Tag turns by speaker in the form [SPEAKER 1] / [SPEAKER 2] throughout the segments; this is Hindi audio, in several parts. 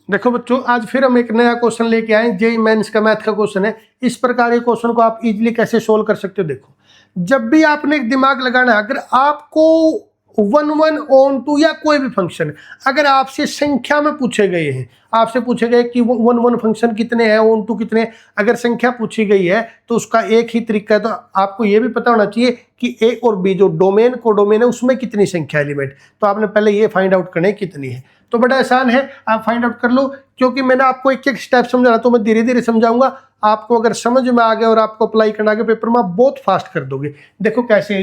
[SPEAKER 1] देखो बच्चों, आज फिर हम एक नया क्वेश्चन लेके आए। जेईई मेंस का मैथ का क्वेश्चन है। इस प्रकार के क्वेश्चन को आप इजीली कैसे सोल्व कर सकते हो। देखो, जब भी आपने एक दिमाग लगाना है, अगर आपको 1 1 on 2 या कोई भी फंक्शन अगर आपसे संख्या में पूछे गए हैं, आपसे पूछे गए कि 1 1 फंक्शन कितने हैं, on 2 कितने हैं, अगर संख्या पूछी गई है तो उसका एक ही तरीका है। तो आपको यह भी पता होना चाहिए कि ए और बी जो डोमेन कोडोमेन है उसमें कितनी संख्या एलिमेंट, तो आपने पहले ये फाइंड आउट करना है कितनी है। तो बड़ा आसान है, आप फाइंड आउट कर लो। क्योंकि मैंने आपको एक एक स्टेप समझाना, तो मैं धीरे धीरे समझाऊंगा। आपको अगर समझ में आ गया और आपको अप्लाई करना आगे पेपर में, आप बहुत फास्ट कर दोगे। देखो कैसे है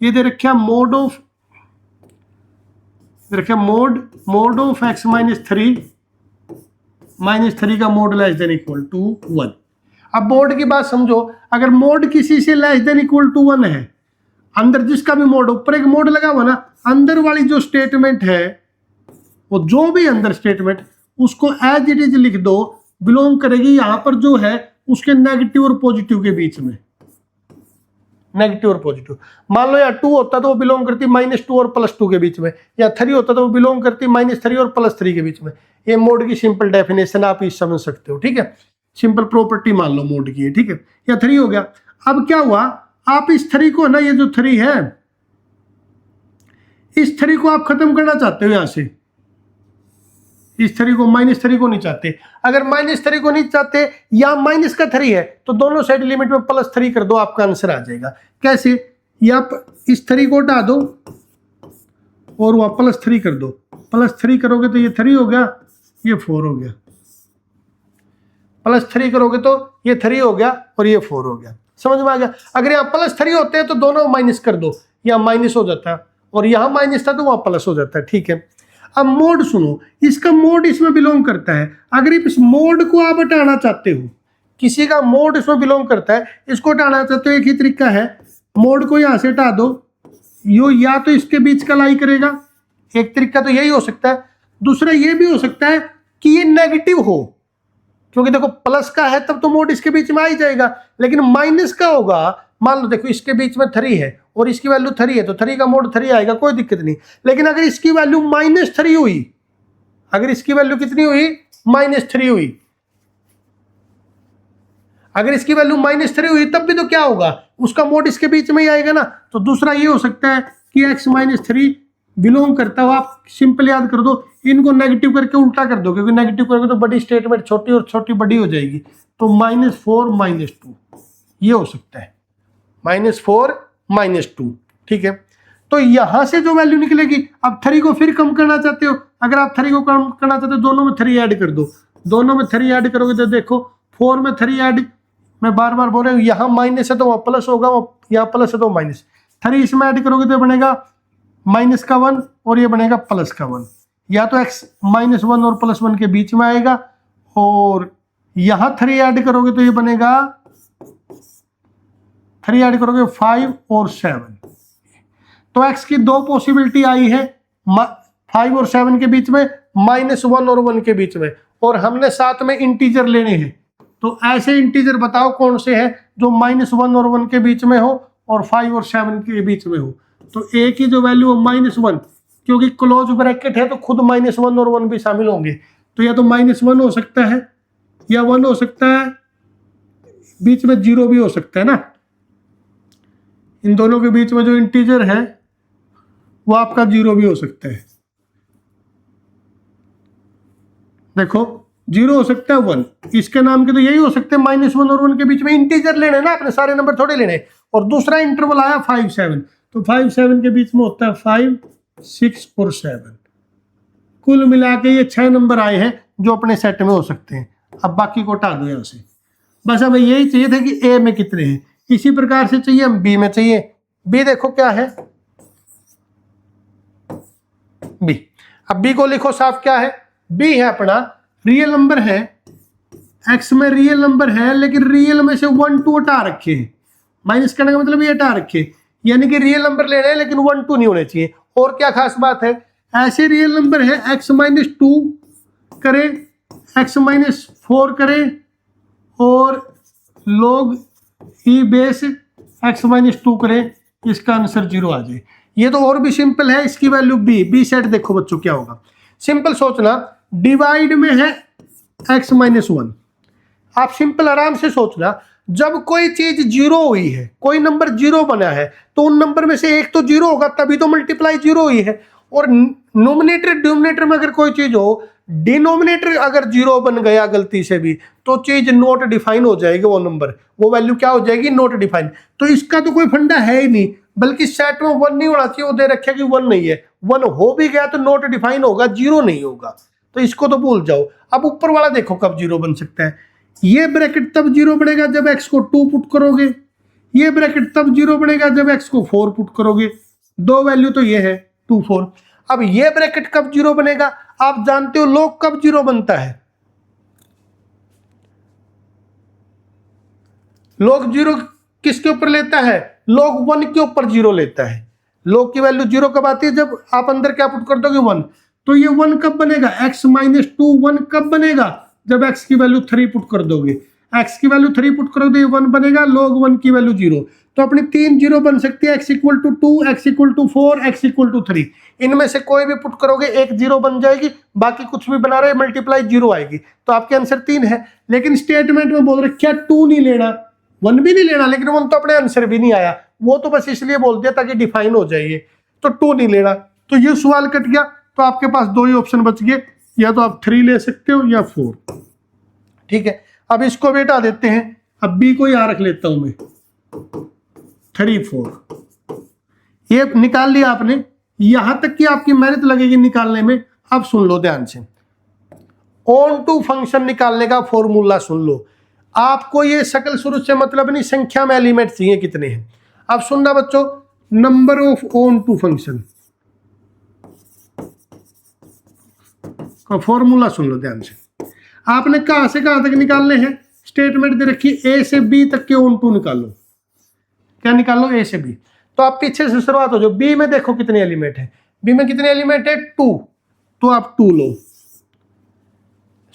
[SPEAKER 1] ये दे रखा mod of mod of x minus three का mod less than equal to 1। अब मोड की बात समझो, अगर मोड किसी से लेस देन इक्वल टू 1 है, अंदर जिसका भी मोड, ऊपर एक मोड लगा हुआ ना, अंदर वाली जो स्टेटमेंट है वो जो भी अंदर स्टेटमेंट, उसको एज इट इज लिख दो, बिलोंग करेगी यहां पर जो है उसके नेगेटिव और पॉजिटिव के बीच में। नेगेटिव और पॉजिटिव, मान लो यार 2 होता तो वो बिलोंग करती -2 और +2 के बीच में, या 3 होता तो वो बिलोंग करती -3 और +3 के बीच में। ये मोड की सिंपल डेफिनेशन आप इस समझ सकते हो, ठीक है। सिंपल प्रॉपर्टी मान लो मोड की है, ठीक है। या 3 हो गया। अब क्या हुआ, आप इस 3 को ना, ये जो 3 है, इस 3 को आप खत्म करना चाहते हो यहां से, इस 3 को, -3 को नहीं चाहते। अगर -3 को नहीं चाहते या माइनस का 3 है तो दोनों साइड लिमिट में +3 कर दो, आपका आंसर आ जाएगा। कैसे, या इस 3 को हटा दो और वहां +3 कर दो। +3 करोगे तो ये 3 हो गया, ये 4 हो गया। +3 करोगे तो ये 3 हो गया और ये 4 हो गया। समझ में आ गया। अगर यहाँ +3 होते हैं तो दोनों माइनस कर दो, या माइनस हो जाता है, और यहाँ माइनस था तो वहां प्लस हो जाता है, ठीक है। अब मोड सुनो, इसका मोड इसमें बिलोंग करता है। अगर इस मोड को आप हटाना चाहते हो, किसी का मोड इसमें बिलोंग करता है, इसको हटाना चाहते हो, एक ही तरीका है, मोड को यहां से हटा दो, यो या तो इसके बीच का लाई करेगा, एक तरीका तो यही हो सकता है। दूसरा ये भी हो सकता है कि ये नेगेटिव हो, क्योंकि देखो प्लस का है तब तो मोड इसके बीच में आ ही जाएगा, लेकिन माइनस का होगा, मान लो देखो इसके बीच में 3 है और इसकी वैल्यू 3 है, तो 3 का मोड 3 आएगा, कोई दिक्कत नहीं। लेकिन अगर इसकी वैल्यू -3 हुई, अगर इसकी वैल्यू कितनी हुई, -3 हुई, अगर इसकी वैल्यू -3 हुई, तब भी तो क्या होगा, उसका मोड इसके बीच में ही आएगा ना। तो दूसरा ये हो सकता है कि x -3 बिलोंग करता हो, आप सिंपल याद कर दो, इनको नेगेटिव करके उल्टा कर दो, क्योंकि नेगेटिव करोगे तो बड़ी स्टेटमेंट छोटी और छोटी बड़ी हो जाएगी। तो -4 -2 ये हो सकता है, -4 -2, ठीक है। तो यहां से जो वैल्यू निकलेगी, अब 3 को फिर कम करना चाहते हो, अगर आप 3 को कम करना चाहते हो, दोनों में 3 ऐड कर दो, दोनों में 3 ऐड करोगे तो देखो 4 में 3 ऐड, मैं बार बार बोल रहा हूँ, यहाँ माइनस है तो वहाँ प्लस होगा, यहाँ प्लस है तो माइनस, 3 इसमें ऐड करोगे तो बनेगा -1 और ये बनेगा +1, या तो x -1 और +1 के बीच में आएगा, और यहाँ 3 ऐड करोगे तो ये बनेगा, 3 ऐड करोगे 5 और 7। तो x की 2 पॉसिबिलिटी आई है, 5 और 7 के बीच में, -1 और 1 के बीच में, और हमने साथ में इंटीजर लेने हैं। तो ऐसे इंटीजर बताओ कौन से हैं जो -1 और 1 के बीच में हो और 5 और 7 के बीच में हो। तो a की जो वैल्यू है -1, क्योंकि क्लोज ब्रैकेट है तो खुद -1 और 1 भी शामिल होंगे, तो या तो -1 हो सकता है या 1 हो सकता है, बीच में 0 भी हो सकता है ना। इन दोनों के बीच में जो इंटीजर है वो आपका 0 भी हो सकता है। देखो 0 हो सकता है, 1, इसके नाम के तो यही हो सकते हैं, -1 और 1 के बीच में इंटीजर लेने ना, अपने सारे नंबर थोड़े लेने। और दूसरा इंटरवल आया 5 7, तो 5 7 के बीच में होता है 5 6 और 7। कुल मिला के ये 6 नंबर आए हैं जो अपने सेट में हो सकते हैं। अब बाकी को हटा दो यहां से, बस हमें यही चाहिए था कि ए में कितने हैं। इसी प्रकार से चाहिए हम बी में चाहिए। बी देखो क्या है, बी, अब बी को लिखो साफ, क्या है, बी है अपना रियल नंबर है, एक्स में रियल नंबर है, लेकिन रियल में से 1 2 हटा रखे हैं। माइनस करने का मतलब ये हटा रखे, यानी कि रियल नंबर ले रहे हैं लेकिन 1 2 नहीं होने चाहिए। और क्या खास बात है, ऐसे रियल नंबर है x -2 करें, x -4 करें, और log e बेस x -2 करें, इसका आंसर 0 आ जाए। ये तो और भी सिंपल है, इसकी वैल्यू बी सेट देखो बच्चों क्या होगा। सिंपल सोचना, डिवाइड में है x माइनस 1। आप सिंपल आराम से सोचना, जब कोई चीज जीरो हुई है, कोई नंबर जीरो बना है, तो उन नंबर में से एक तो जीरो होगा, तभी तो मल्टीप्लाई जीरो हुई है। और नोमिनेटर डिनोमिनेटर में अगर कोई चीज हो, डिनोमिनेटर अगर जीरो बन गया गलती से भी, तो चीज नॉट डिफाइन हो जाएगी, वो नंबर, वो वैल्यू क्या हो जाएगी, नॉट डिफाइन। तो इसका तो कोई फंडा है ही नहीं, बल्कि सेट में 1 नहीं होना चाहिए, वो दे रखे कि 1 नहीं है। 1 हो भी गया तो नॉट डिफाइन होगा, जीरो नहीं होगा, तो इसको तो भूल जाओ। अब ऊपर वाला देखो कब जीरो बन सकता है। ये ब्रैकेट तब जीरो बनेगा जब x को 2 पुट करोगे, ये ब्रैकेट तब जीरो बनेगा जब x को 4 पुट करोगे। दो वैल्यू तो ये है 2 4। अब ये ब्रैकेट कब जीरो बनेगा, आप जानते हो log कब जीरो बनता है। log जीरो किसके ऊपर लेता है, log 1 के ऊपर जीरो लेता है। log की वैल्यू जीरो कब आती है, जब आप अंदर क्या पुट कर दोगे 1। तो ये 1 कब बनेगा, x माइनस 2 1 कब बनेगा, जब x की वैल्यू 3 पुट कर दोगे। x की वैल्यू 3 पुट करोगे 1 बनेगा, log 1 की वैल्यू 0। तो अपनी 3 जीरो बन सकती है, x equal to 2, x equal to 4, x equal to 3। इनमें से कोई भी पुट करोगे एक जीरो बन जाएगी, बाकी कुछ भी बना रहे मल्टीप्लाई जीरो आएगी। तो आपके आंसर 3 है। लेकिन स्टेटमेंट में बोल रखे 2 नहीं लेना, 1 भी नहीं लेना, लेकिन 1 तो अपने आंसर भी नहीं आया, वो तो बस इसलिए बोल दिया ताकि डिफाइन हो जाए, तो 2 नहीं लेना। तो ये सवाल कट गया। तो आपके पास दो ही ऑप्शन बच गए, या तो आप 3 ले सकते हो या 4। ठीक है, अब इसको भी हटा देते हैं। अब बी को यहां रख लेता हूं मैं, 3 4। ये निकाल लिया आपने, यहां तक की आपकी मेहनत लगेगी निकालने में। अब सुन लो ध्यान से, ऑन टू फंक्शन निकालने का फॉर्मूला सुन लो। आपको ये सकल सूरत से मतलब नहीं, संख्या में एलिमेंट चाहिए कितने हैं। अब सुनना बच्चों, number of onto function का फॉर्मूला सुन लो ध्यान से। आपने कहां से कहां तक निकालने हैं, स्टेटमेंट दे रखी ए से बी तक के ऑन टू निकालो। क्या निकालो, ए से बी। तो आप पीछे से शुरुआत हो जाओ। बी में देखो कितने एलिमेंट है, बी में कितने एलिमेंट है, 2। तो आप 2 लो,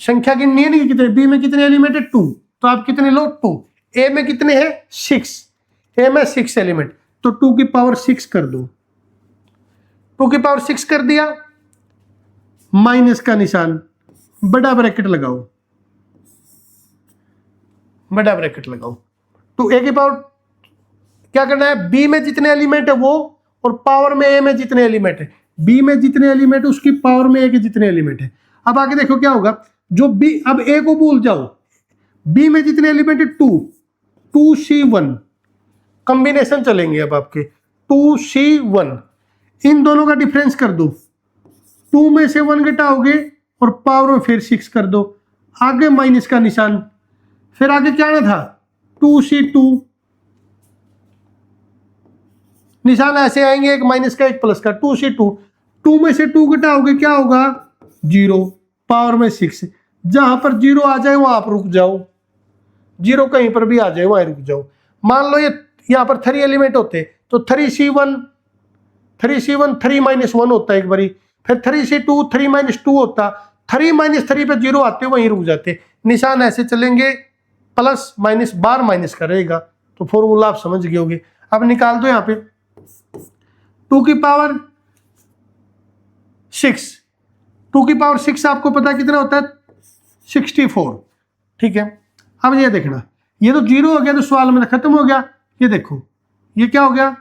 [SPEAKER 1] संख्या गिननी है नहीं कितने, बी में कितने एलिमेंट है 2, तो आप कितने लो 2। ए में कितने हैं 6, ए में 6 एलिमेंट, तो 2 की पावर 6 कर दो। 2 की पावर 6 कर दिया, माइनस का निशान, बड़ा ब्रैकेट लगाओ, बड़ा ब्रैकेट लगाओ। तो ए की पावर क्या करना है, बी में जितने एलिमेंट है वो, और पावर में ए में जितने एलिमेंट है, बी में जितने एलिमेंट है उसकी पावर में ए के जितने एलिमेंट है। अब आगे देखो क्या होगा, जो बी, अब ए को भूल जाओ, बी में जितने एलिमेंट है 2, 2c1 कॉम्बिनेशन चलेंगे। अब आपके 2c1, इन दोनों का डिफरेंस कर दो, 2 में से 1 घटाओगे और पावर में फिर 6 कर दो, आगे माइनस का निशान, फिर आगे क्या आना था 2c2, निशान ऐसे आएंगे, एक माइनस का एक प्लस का, 2c2। 2 में से 2 घटाओगे क्या होगा 0, पावर में 6। जहां पर 0 आ जाए वहां आप रुक जाओ, 0 कहीं पर भी आ जाए वहां रुक जाओ। मान लो ये यहां पर 3 एलिमेंट होते, तो 3c1 3 माइनस 1 होता है एक बारी, फिर 3c2 3 माइनस 2 होता, 3 माइनस 3 पे 0 आते वहीं रुक जाते। निशान ऐसे चलेंगे, प्लस माइनस बार माइनस करेगा। तो फॉर्मूला आप समझ गए होगे। अब निकाल दो यहाँ पे 2 की पावर 6, 2 की पावर 6 आपको पता कितना होता है 64। ठीक है, अब ये देखना, ये तो 0 हो गया तो सवाल में खत्म हो गया। ये देखो ये क्या हो गया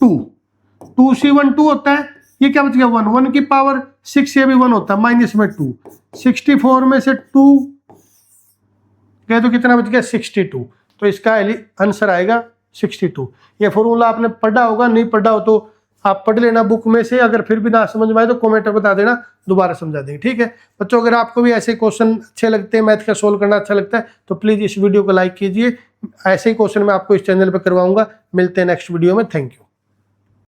[SPEAKER 1] 2c1 2 होता है, ये क्या बच गया 1, 1 की पावर 6, ये भी 1 होता है, माइनस में 2, 64 में से 2 गए तो कितना बच गया 62। तो इसका आंसर आएगा 62। ये फॉर्मूला आपने पढ़ा होगा, नहीं पढ़ा हो तो आप पढ़ लेना बुक में से। अगर फिर भी ना समझ में आए तो कमेंट में बता देना, दोबारा समझा देंगे। ठीक है बच्चों, अगर आपको भी ऐसे क्वेश्चन अच्छे लगते हैं, मैथ का सोल्व करना अच्छा लगता है, तो प्लीज़ इस वीडियो को लाइक कीजिए। ऐसे ही क्वेश्चन मैं आपको इस चैनल पर करवाऊंगा। मिलते हैं नेक्स्ट वीडियो में। Thank you.